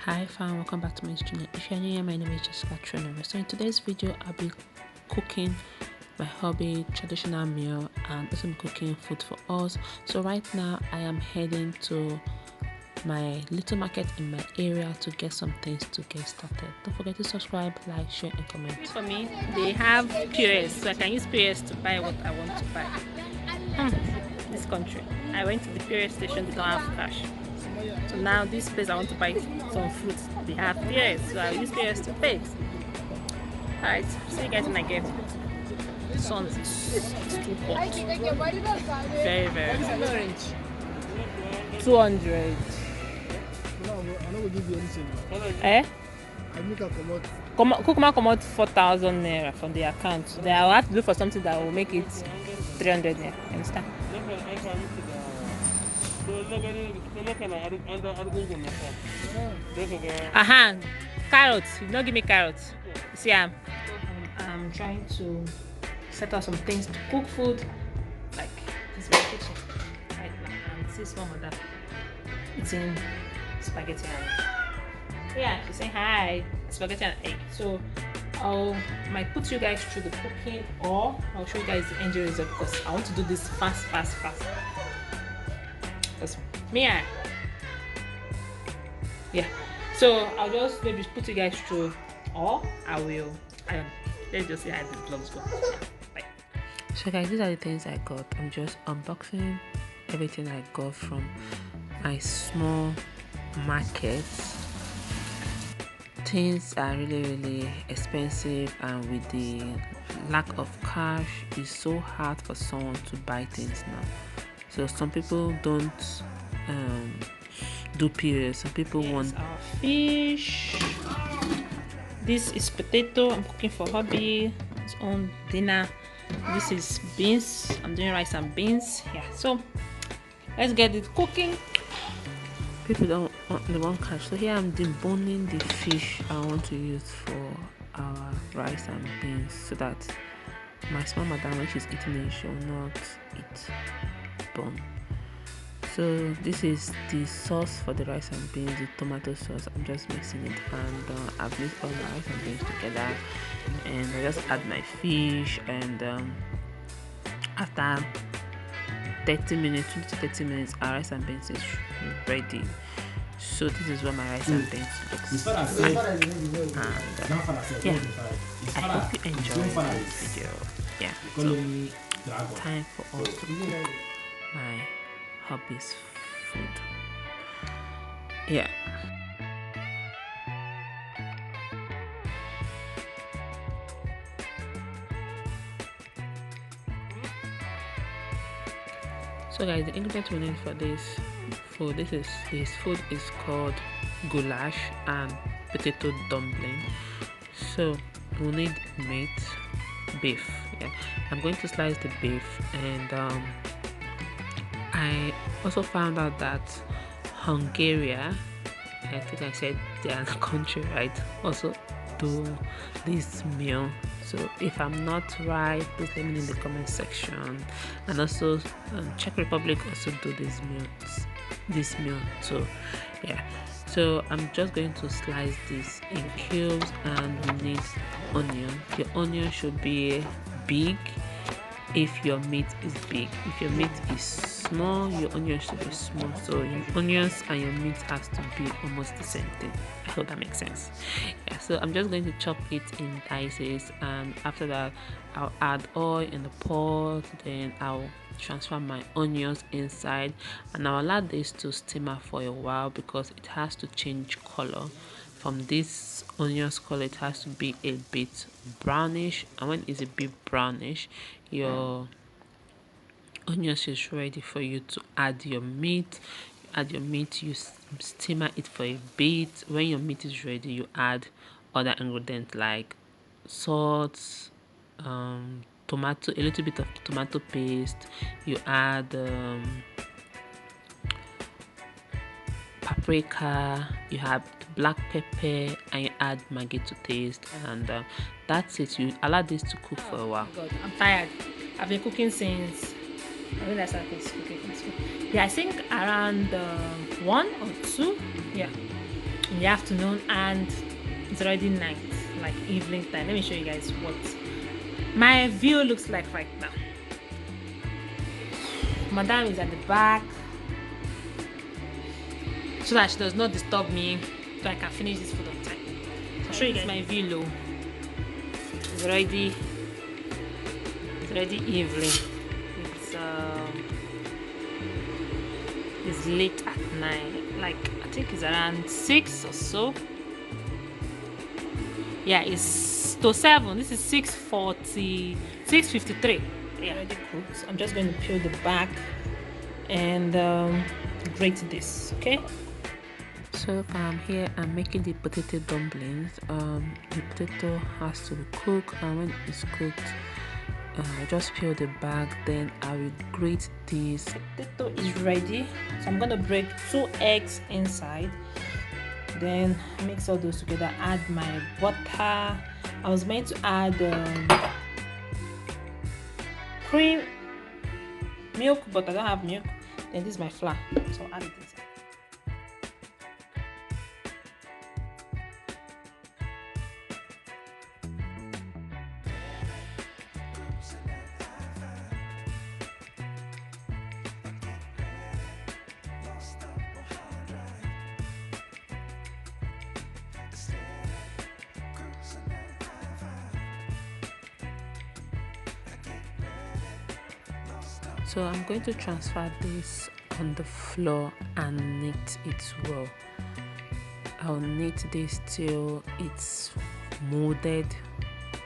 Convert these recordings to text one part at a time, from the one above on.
Hi fam, welcome back to my channel. If you're new here, my name is Jessica Trainer. So in today's video I'll be cooking my hobby traditional meal and also cooking food for us. So right now I am heading to my little market in my area to get some things to get started. Don't forget to subscribe, like, share and comment. For me, they have POS, so I can use POS to buy what I want to buy. This country, I went to the POS station, they don't have cash. So now this place I want to buy some fruits, they have POS, so I'll use POS to pay. Alright, see you guys when I get. The sun is too hot. Very, very hot. 200. Eh? Come out 4,000 naira from the account. So I'll have to look for something that will make it 300 naira. Understand? Carrots. You don't give me carrots. See, I'm trying to set up some things to cook food, like this my kitchen right now. And this mom that eating spaghetti and yeah, she's saying hi, spaghetti and egg. So I might put you guys through the cooking, or I'll show you guys the end result because I want to do this fast. Because yeah. So I'll just maybe put you guys through, or I will. Let's just see how the vlogs go. Bye. So guys, these are the things I got. I'm just unboxing everything I got from my small market. Things are really expensive, and with the lack of cash, it's so hard for someone to buy things now. So some people don't do periods. Some people want our fish. This is potato. I'm cooking for hubby. His own dinner. This is beans. I'm doing rice and beans. Yeah. So let's get it cooking. People don't want cash. So here I'm deboning the fish I want to use for our rice and beans, so that my small madam, when she's eating it, she will not eat bone. So this is the sauce for the rice and beans, the tomato sauce. I'm just mixing it, and I've mixed all my rice and beans together, and I just add my fish, and after 30 minutes, 20 to 30 minutes, our rice and beans is ready. So this is what my rice and beans looks like. And yeah, I hope you enjoy this video. Yeah, so time for us to cook my hobby's food. Yeah. So guys, the ingredients we need for this food, this food is called goulash and potato dumpling. So we'll need meat, beef. Yeah, I'm going to slice the beef, and I also found out that Hungary, I think I said they are the country, right, also do this meal. So if I'm not right, please let me know in the comment section. And also Czech Republic also do this meal. So yeah, so I'm just going to slice this in cubes, and we need onion. Your onion should be big if your meat is big. If your meat is small, your onion should be small. So your onions and your meat has to be almost the same thing. I hope that makes sense. Yeah, so I'm just going to chop it in dices, and after that I'll add oil in the pot, then I'll transfer my onions inside, and I'll allow this to simmer for a while because it has to change color. From this onions color, it has to be a bit brownish, and when it's a bit brownish, your onions is ready for you to add your meat. You simmer it for a bit. When your meat is ready, you add other ingredients like salt, tomato, a little bit of tomato paste. You add paprika, you have black pepper, and you add Maggi to taste, and that's it. You allow this to cook for a while. God, I'm tired. I've been cooking since when I started cooking. Yeah, I think around 1 or 2. Yeah, in the afternoon, and it's already night, like evening time. Let me show you guys what my view looks like right now. Madam is at the back so that she does not disturb me, so I can finish this food on time. So I'll show you guys my view low. It's already evening. It's late at night, like I think it's around 6 or so. Yeah, it's to 7. This is 6:40, 6:53. Yeah, already cooked. I'm just going to peel the back and grate this. Okay. So here I'm making the potato dumplings. The potato has to be cooked, and when it's cooked, I just peel the back, then I will grate this. Potato is ready, so I'm gonna break 2 eggs inside, then mix all those together. Add my butter. I was meant to add cream, milk, but I don't have milk. Then this is my flour, so I'll add it inside. So I'm going to transfer this on the floor and knit it well. I'll knit this till it's molded,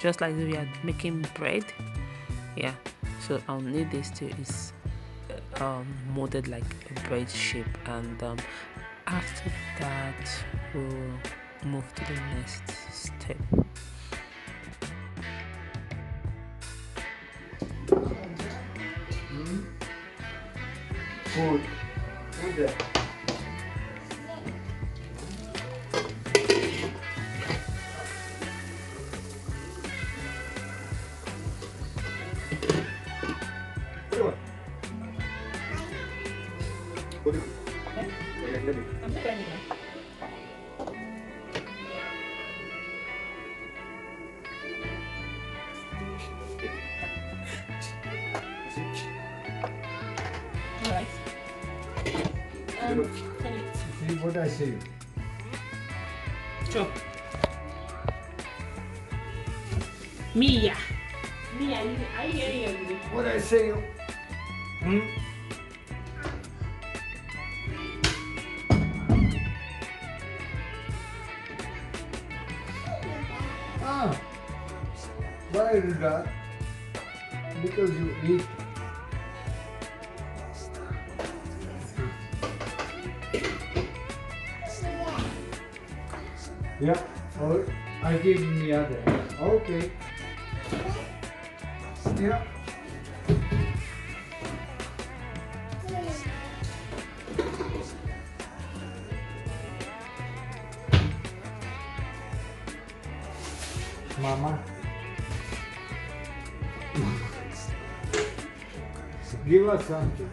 just like we are making bread. Yeah, so I'll knit this till it's molded like a bread shape, and after that we'll move to the next step. Food there. Alright. See what I say? Sure. Mia, are you hearing me? What I say? Why is that? Because you eat. Yeah, or I give him the other. Okay. Yeah. Mama. Give us something.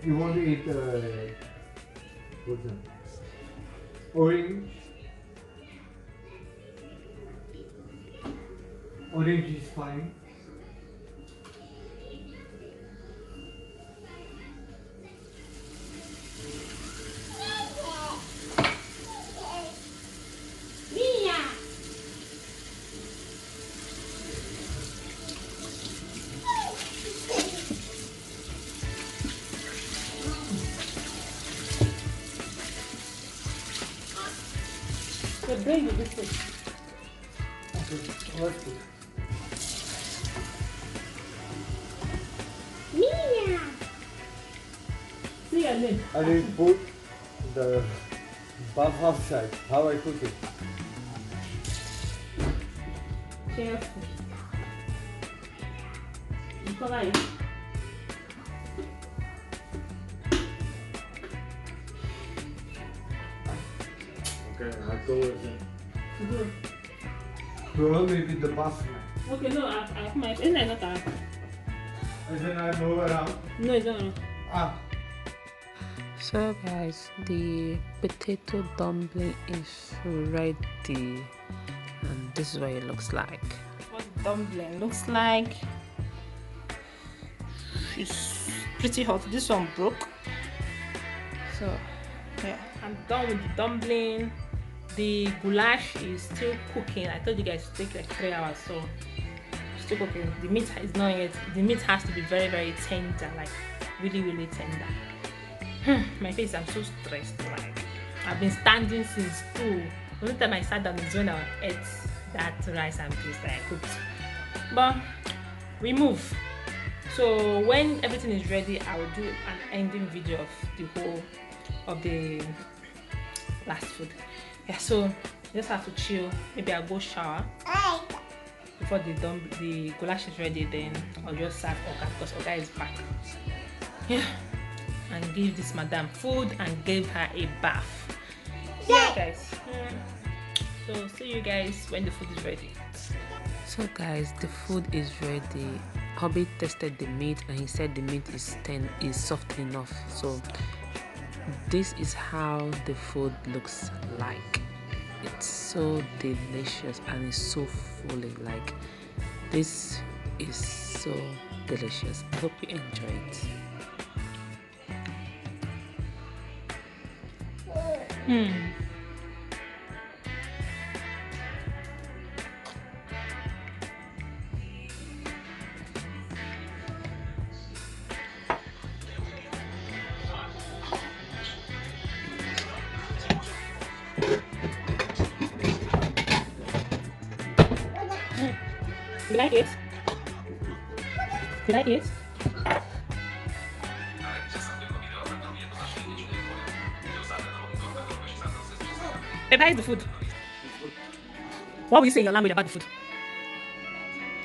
You want to eat what's that? Orange? Orange is fine. The brain will be full. Okay, that's good. Mia! See your name. I will put the buff outside. How I cook it? Careful. You cover it. Okay, I'll go with it. Good. Probably with the buff. Okay, no, I put my. Isn't that not that? And then I move around. No, it's not. Ah, So guys, the potato dumpling is ready, and this is what it looks like. What the dumpling looks like. It's pretty hot. This one broke. So yeah, I'm done with the dumpling. The goulash is still cooking. I told you guys to take like 3 hours, so still cooking. The meat is not yet. The meat has to be very, very tender, like really, really tender. My face, I'm so stressed. Like I've been standing since 2. The only time I sat down is when I ate that rice and peas that I cooked. But we move. So when everything is ready, I will do an ending video of the whole of the last food. Yeah, so you just have to chill. Maybe I'll go shower before the goulash is ready. Then I'll just serve Oga because Oga is back. Yeah, and give this madam food and give her a bath. Yeah, guys. So see you guys when the food is ready. So guys, the food is ready. Hobby tested the meat and he said the meat is soft enough. So this is how the food looks like. It's so delicious and it's so fully. Like, this is so delicious. I hope you enjoy it. You like it? You like it? Babe, how is the food? What will you say in your language about the food?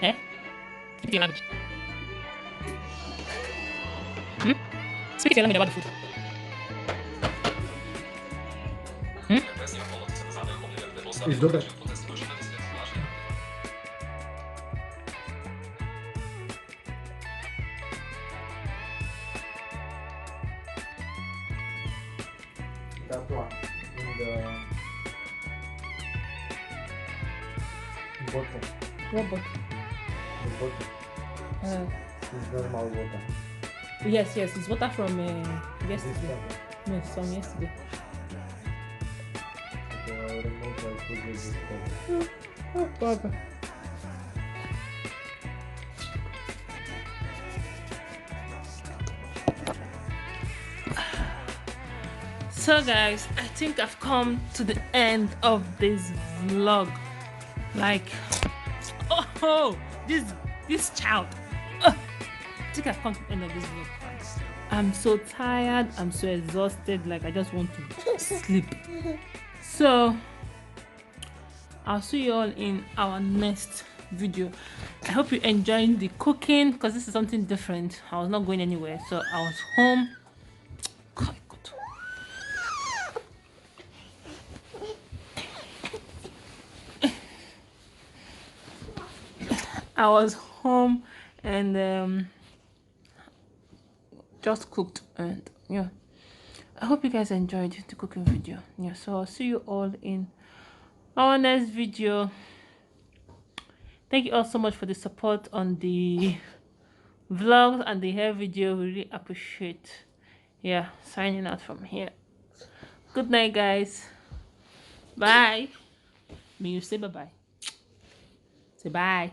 Eh? Speak your language. Speak your language about the food. Jest dobre. That one in the bottom. What book? The bottom is normal water. Yes, it's water from This yesterday. one. No, from yesterday. The remote I put this one. Oh, Baba. So guys, I think I've come to the end of this vlog. Like, this child. I think I've come to the end of this vlog. I'm so tired. I'm so exhausted. Like, I just want to sleep. So I'll see you all in our next video. I hope you enjoyed the cooking because this is something different. I was not going anywhere, so I was home. God. I was home and just cooked, and yeah, I hope you guys enjoyed the cooking video. Yeah, so I'll see you all in our next video. Thank you all so much for the support on the vlogs and the hair video. We really appreciate. Yeah, signing out from here. Good night, guys. Bye. May you say bye-bye. Say bye.